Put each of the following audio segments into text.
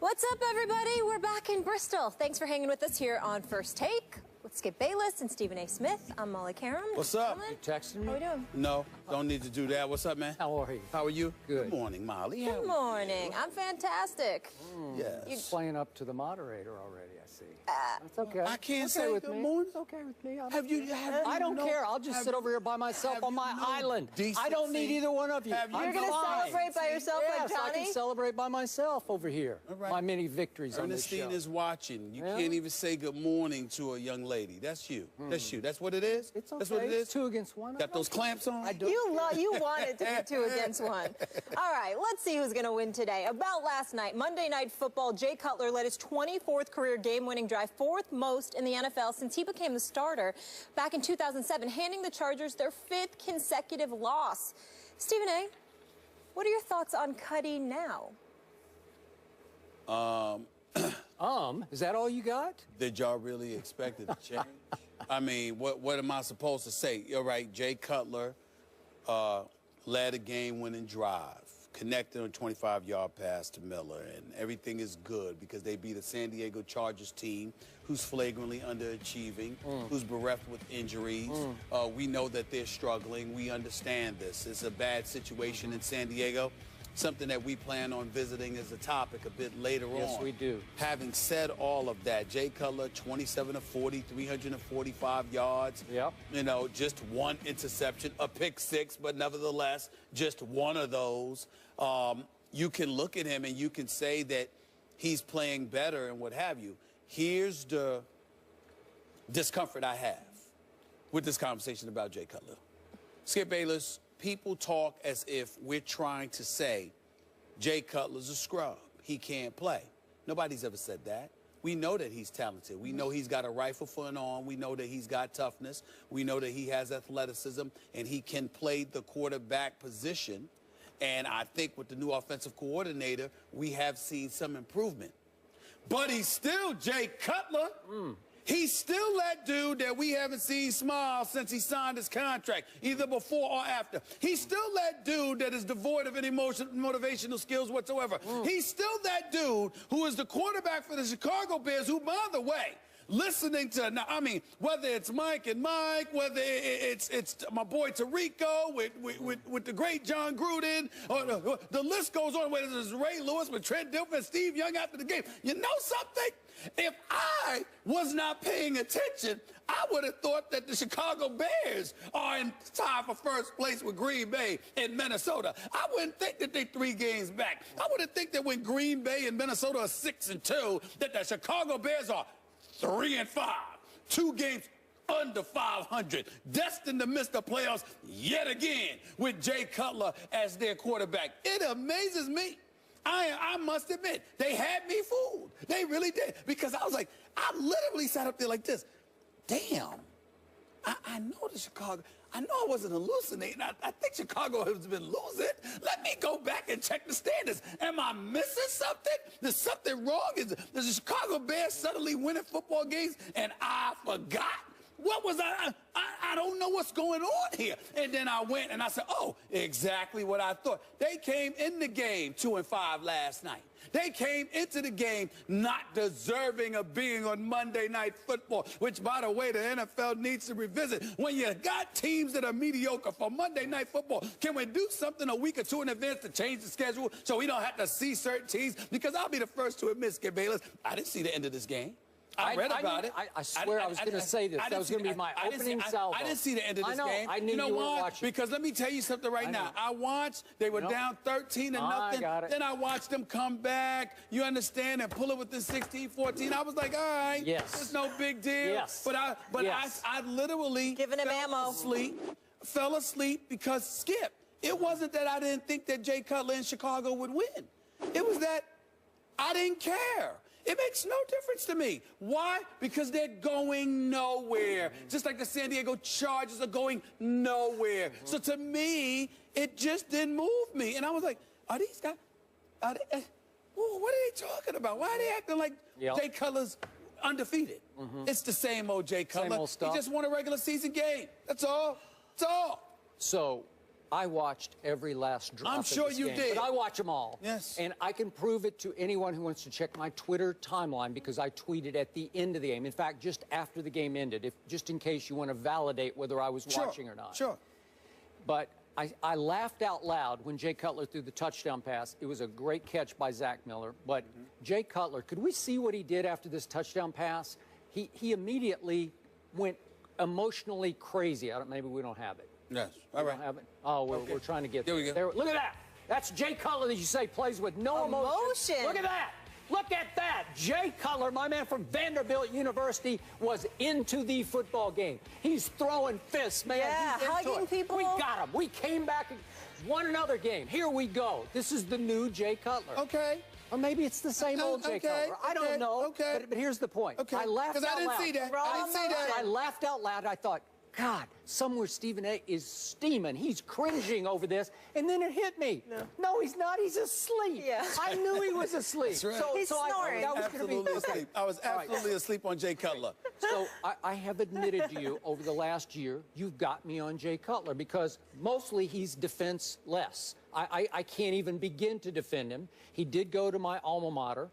What's up, everybody? We're back in Bristol. Thanks for hanging with us here on First Take with Skip Bayless and Stephen A. Smith. I'm Molly Karam. What's up? You texting me? How are we doing? No, don't need to do that. What's up, man? How are you? How are you? Good. Good morning, Molly. Good morning. I'm fantastic. Yes. You're playing up to the moderator already, I see. That's okay. I can't It's say okay with good me. morning. It's okay with me. I don't care. I'll just sit over here by myself on my island. I don't need either one of you. Have you You're going to celebrate by yourself like Yes, I Johnny? can celebrate by myself over here. All right. My many victories on this Ernestine show. is watching. You Yeah? can't even say good morning to a young lady. That's you. That's you. That's what it is? It's okay. That's what it is? It's 2 against 1. Got those clamps on? I do. You want it to be 2 against 1. All right, let's see who's going to win today. About last night, Monday Night Football, Jay Cutler led his 24th career game-winning drive, 4th most in the NFL since he became the starter back in 2007, handing the Chargers their 5th consecutive loss. Stephen A., what are your thoughts on Cuddy now? Um, Is that all you got? Did y'all really expect it to change? I mean, what am I supposed to say? You're right, Jay Cutler led a game-winning drive, connected on a 25-yard pass to Miller, and everything is good because they beat a San Diego Chargers team who's flagrantly underachieving, who's bereft with injuries. We know that they're struggling. We understand this. It's a bad situation in San Diego, something that we plan on visiting as a topic a bit later on. Yes, we do. Having said all of that, Jay Cutler, 27 of 40, 345 yards. Yep. You know, just one interception, a pick six, but nevertheless, just one of those. You can look at him and you can say that he's playing better and what have you. Here's the discomfort I have with this conversation about Jay Cutler. Skip Bayless, people talk as if we're trying to say Jay Cutler's a scrub. He can't play. Nobody's ever said that. We know that he's talented. We know he's got a rifle for an arm. We know that he's got toughness. We know that he has athleticism, and he can play the quarterback position. And I think with the new offensive coordinator, we have seen some improvement. But he's still Jay Cutler. He's still that dude that we haven't seen smile since he signed his contract, either before or after. He's still that dude that is devoid of any motivational skills whatsoever. He's still that dude who is the quarterback for the Chicago Bears, who, by the way, listening to, now, I mean, whether it's Mike and Mike, whether it's my boy Tarico with the great John Gruden, or the list goes on, whether it's Ray Lewis with Trent Dilfer and Steve Young after the game. You know something? If I was not paying attention, I would have thought that the Chicago Bears are in tie for first place with Green Bay and Minnesota. I wouldn't think that they're 3 games back. I wouldn't think that when Green Bay and Minnesota are 6-2, that the Chicago Bears are 3-5, 2 games under 500, destined to miss the playoffs yet again with Jay Cutler as their quarterback. It amazes me. I must admit, they had me fooled. They really did. Because I was like, I literally sat up there like this. Damn, I know the Chicago, I know I wasn't hallucinating. I think Chicago has been losing. Let me go back and check the standings. Am I missing something? There's something wrong? Is the Chicago Bears suddenly winning football games and I forgot? What was I don't know what's going on here. And then I went and I said, oh, exactly what I thought. They came in the game 2-5 last night. They came into the game not deserving of being on Monday Night Football, which, by the way, the NFL needs to revisit. When you got teams that are mediocre for Monday Night Football, can we do something a week or 2 in advance to change the schedule so we don't have to see certain teams? Because I'll be the first to admit, Skip Bayless, I didn't see the end of this game. I read about it. I swear I was going to say this. That was going to be my opening salvo. I didn't see the end of this game. I knew you know you were why? watching. Because let me tell you something right now. I watched. They were down 13-0. Then I watched them come back. You understand? And pull it within 16-14. I was like, all right. Yes. It's no big deal. Yes. But I literally Giving him ammo. Fell asleep because Skip. It wasn't that I didn't think that Jay Cutler in Chicago would win. It was that I didn't care. It makes no difference to me. Why? Because they're going nowhere. Just like the San Diego Chargers are going nowhere. So to me, it just didn't move me. And I was like, are these guys, what are they talking about? Why are they acting like Jay Cutler's undefeated? It's the same old Jay Cutler. Same old stuff. He just won a regular season game. That's all. That's all. So I watched every last drop I'm of sure this you game, did. but I watch them all. Yes. And I can prove it to anyone who wants to check my Twitter timeline because I tweeted at the end of the game. In fact, just after the game ended, just in case you want to validate whether I was watching or not. Sure. But I laughed out loud when Jay Cutler threw the touchdown pass. It was a great catch by Zach Miller. But Jay Cutler, could we see what he did after this touchdown pass? He immediately went emotionally crazy. Maybe we don't have it. Yes. All right. Don't have it? Oh, we're trying to get there. There. Look at that. That's Jay Cutler that you say plays with no emotion. Look at that. Look at that. Jay Cutler, my man from Vanderbilt University, was into the football game. He's throwing fists, man. Yeah, He's into hugging it. people. We got him. We came back and won another game. Here we go. This is the new Jay Cutler. Okay. Or maybe it's the same old Jay Cutler. I don't know. Okay. But here's the point. Okay. I laughed out loud. Because I didn't see that. I didn't see that. I laughed out loud. I thought, God, somewhere Stephen A. is steaming. He's cringing over this. And then it hit me. No, he's not. He's asleep. Yeah. I knew he was asleep. That's right. He's snoring. That was Absolutely asleep. I was absolutely asleep on Jay Cutler. So I have admitted to you over the last year, you've got me on Jay Cutler because mostly he's defenseless. I can't even begin to defend him. He did go to my alma mater.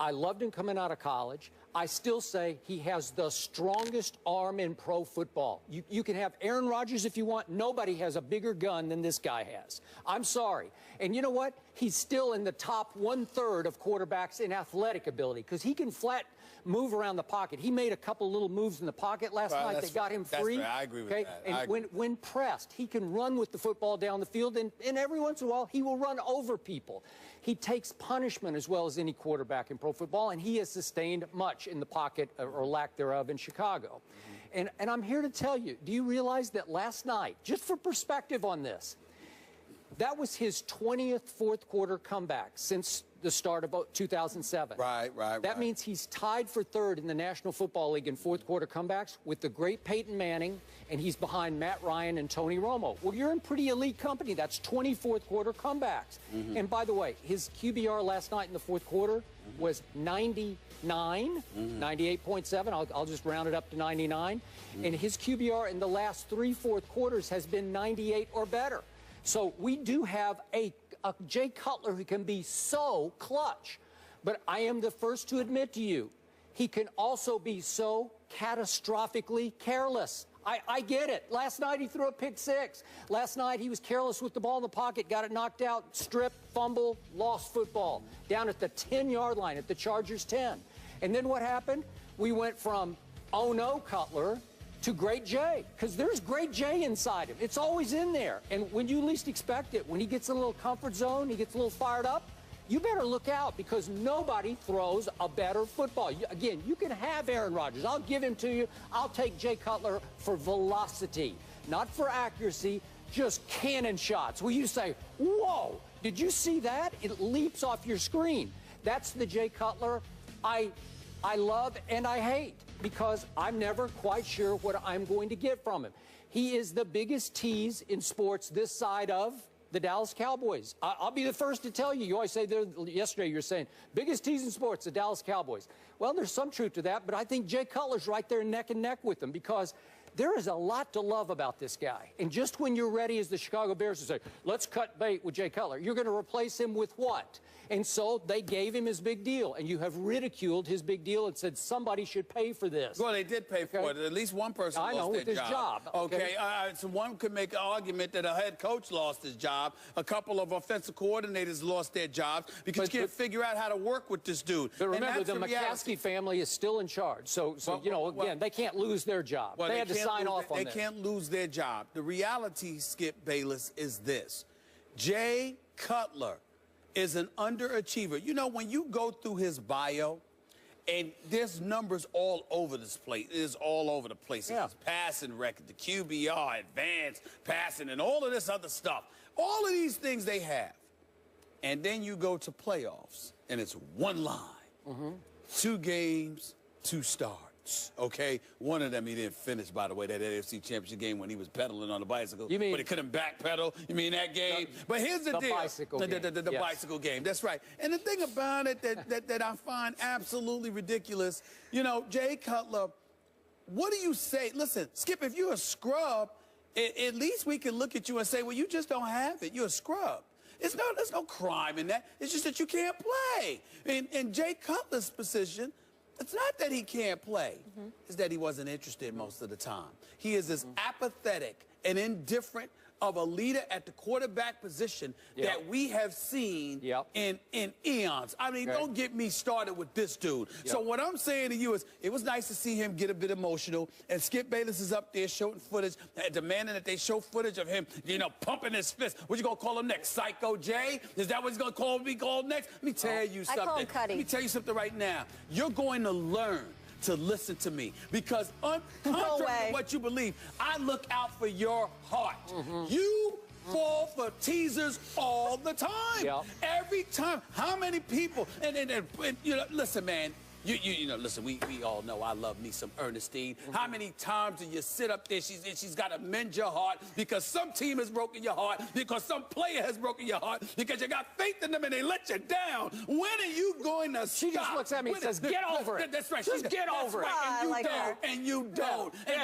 I loved him coming out of college. I still say he has the strongest arm in pro football. You can have Aaron Rodgers if you want. Nobody has a bigger gun than this guy has. I'm sorry. And you know what? He's still in the top 1/3 of quarterbacks in athletic ability because he can flat move around the pocket. He made a couple little moves in the pocket last night that got him free. That's fair. I agree with that. And when pressed, he can run with the football down the field, and every once in a while, he will run over people. He takes punishment as well as any quarterback in pro football, and he has sustained much in the pocket or lack thereof in Chicago. And I'm here to tell you, do you realize that last night, just for perspective on this, that was his 20th fourth quarter comeback since the start of 2007. Right. That means he's tied for third in the National Football League in fourth quarter comebacks with the great Peyton Manning, and he's behind Matt Ryan and Tony Romo. Well, you're in pretty elite company. That's 20 fourth quarter comebacks. And by the way, his QBR last night in the fourth quarter was 99, 98.7. I'll just round it up to 99. And his QBR in the last 3 fourth quarters has been 98 or better. So we do have a Jay Cutler who can be so clutch. But I am the first to admit to you, he can also be so catastrophically careless. I get it. Last night he threw a pick six. Last night he was careless with the ball in the pocket, got it knocked out, stripped, fumble, lost football. Down at the 10-yard line at the Chargers 10. And then what happened? We went from, oh no, Cutler, to Great Jay, because there's Great Jay inside him. It's always in there. And when you least expect it, when he gets in a little comfort zone, he gets a little fired up, you better look out because nobody throws a better football. Again, you can have Aaron Rodgers. I'll give him to you. I'll take Jay Cutler for velocity, not for accuracy, just cannon shots. Where you say, whoa, did you see that? It leaps off your screen. That's the Jay Cutler I love and I hate, because I'm never quite sure what I'm going to get from him. He is the biggest tease in sports this side of the Dallas Cowboys. I'll be the first to tell you. You always say there, yesterday you were saying, biggest tease in sports, the Dallas Cowboys. Well, there's some truth to that, but I think Jay Cutler's right there neck and neck with them because there is a lot to love about this guy. And just when you're ready as the Chicago Bears to say, let's cut bait with Jay Cutler, you're going to replace him with what? And so they gave him his big deal, and you have ridiculed his big deal and said somebody should pay for this. Well, they did pay for it. At least one person lost their job. Okay. So one could make an argument that a head coach lost his job. A couple of offensive coordinators lost their jobs because you can't figure out how to work with this dude. But remember, the McCaskey family is still in charge. So you know, again, they can't lose their job. Well, they had to sign off on this. They can't lose their job. The reality, Skip Bayless, is this. Jay Cutler is an underachiever. You know, when you go through his bio, and there's numbers all over this place. It is all over the place. Yeah. His passing record, the QBR, advanced passing, and all of this other stuff. All of these things they have. And then you go to playoffs, and it's one line. 2 games, 2 starts. Okay, one of them he didn't finish, by the way, that AFC Championship game when he was pedaling on the bicycle. You mean, but he couldn't backpedal. You mean that game? But here's the deal. Bicycle game. The bicycle game. That's right. And the thing about it that I find absolutely ridiculous, you know, Jay Cutler, what do you say? Listen, Skip, if you're a scrub, at least we can look at you and say, well, you just don't have it. You're a scrub. There's no crime in that. It's just that you can't play. In Jay Cutler's position, it's not that he can't play. It's that he wasn't interested most of the time. He is as apathetic and indifferent of a leader at the quarterback position that we have seen in eons. I mean, don't get me started with this dude. So what I'm saying to you is, it was nice to see him get a bit emotional, and Skip Bayless is up there showing footage, demanding that they show footage of him, you know, pumping his fist. What you gonna call him next? Psycho Jay? Is that what he's gonna be called next? Let me tell you something. I call him Cuddy. Let me tell you something right now. You're going to learn to listen to me, because contrary to what you believe, I look out for your heart. You fall for teasers all the time. Every time. How many people? And you know, listen, man. You know, listen, we all know I love me some Ernestine. How many times do you sit up there, she's got to mend your heart because some team has broken your heart, because some player has broken your heart, because you got faith in them and they let you down. When are you going to stop? She just looks at me and says, get over it. That's right. Just get over it. And you don't. And you don't. And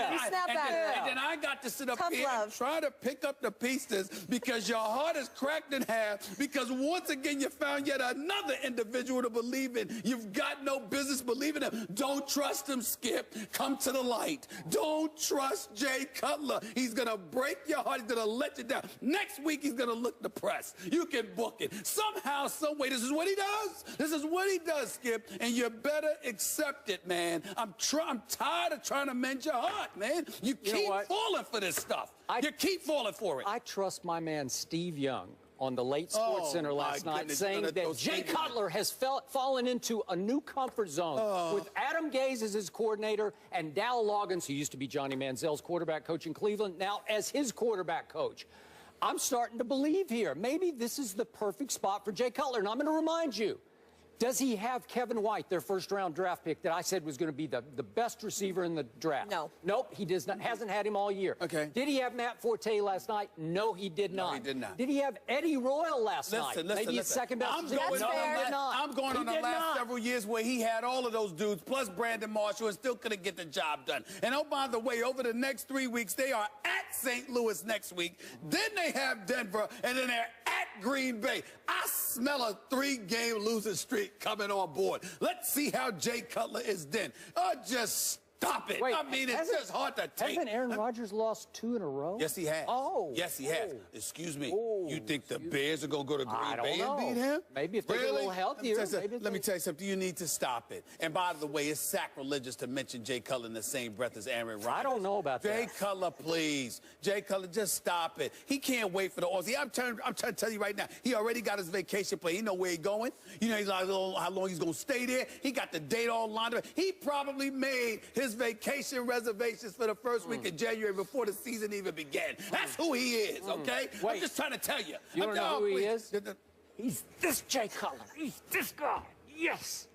then I got to sit up here and try to pick up the pieces because your heart is cracked in half, because once again you found yet another individual to believe in. You've got no business believing him. Don't trust him, Skip. Come to the light. Don't trust Jay Cutler. He's going to break your heart. He's going to let you down. Next week, he's going to look depressed. You can book it. Somehow, some way, this is what he does. This is what he does, Skip. And you better accept it, man. I'm tired of trying to mend your heart, man. You keep falling for this stuff. You keep falling for it. I trust my man Steve Young on the late Sports Center last night, saying that Jay Cutler has fallen into a new comfort zone with Adam Gase as his coordinator and Dow Loggins, who used to be Johnny Manziel's quarterback coach in Cleveland, now as his quarterback coach. I'm starting to believe here. Maybe this is the perfect spot for Jay Cutler. And I'm going to remind you, does he have Kevin White, their first-round draft pick, that I said was going to be the best receiver in the draft? No. Nope, he does not. Hasn't had him all year. Okay. Did he have Matt Forte last night? No, he did not. No, he did not. Did he have Eddie Royal last night? Maybe his second best. I'm going on the last several years where he had all of those dudes, plus Brandon Marshall, and still couldn't get the job done. And oh, by the way, over the next 3 weeks, they are at St. Louis next week. Then they have Denver, and then they're at Green Bay. I smell a 3-game losing streak coming on board. Let's see how Jay Cutler is then. Just stop it. Wait, I mean, it's just hard to take. Hasn't Aaron Rodgers lost 2 in a row? Yes, he has. Oh. Yes, he has. Excuse me. You think the Bears are going to go to Green Bay and beat him? Maybe if they get a little healthier. Let me tell you something. You need to stop it. And by the way, it's sacrilegious to mention Jay Cutler in the same breath as Aaron Rodgers. I don't know about that. Jay Cutler, please. Jay Cutler, just stop it. He can't wait for the Aussie. I'm trying to tell you right now, he already got his vacation plan. He know where he's going. You know, he's like, how long he's going to stay there. He got the date all lined up. He probably made his vacation reservations for the first week of January before the season even began. That's who he is, okay? Wait. I'm just trying to tell you. You don't know who he is? He's this Jay Cutler. He's this guy. Yes.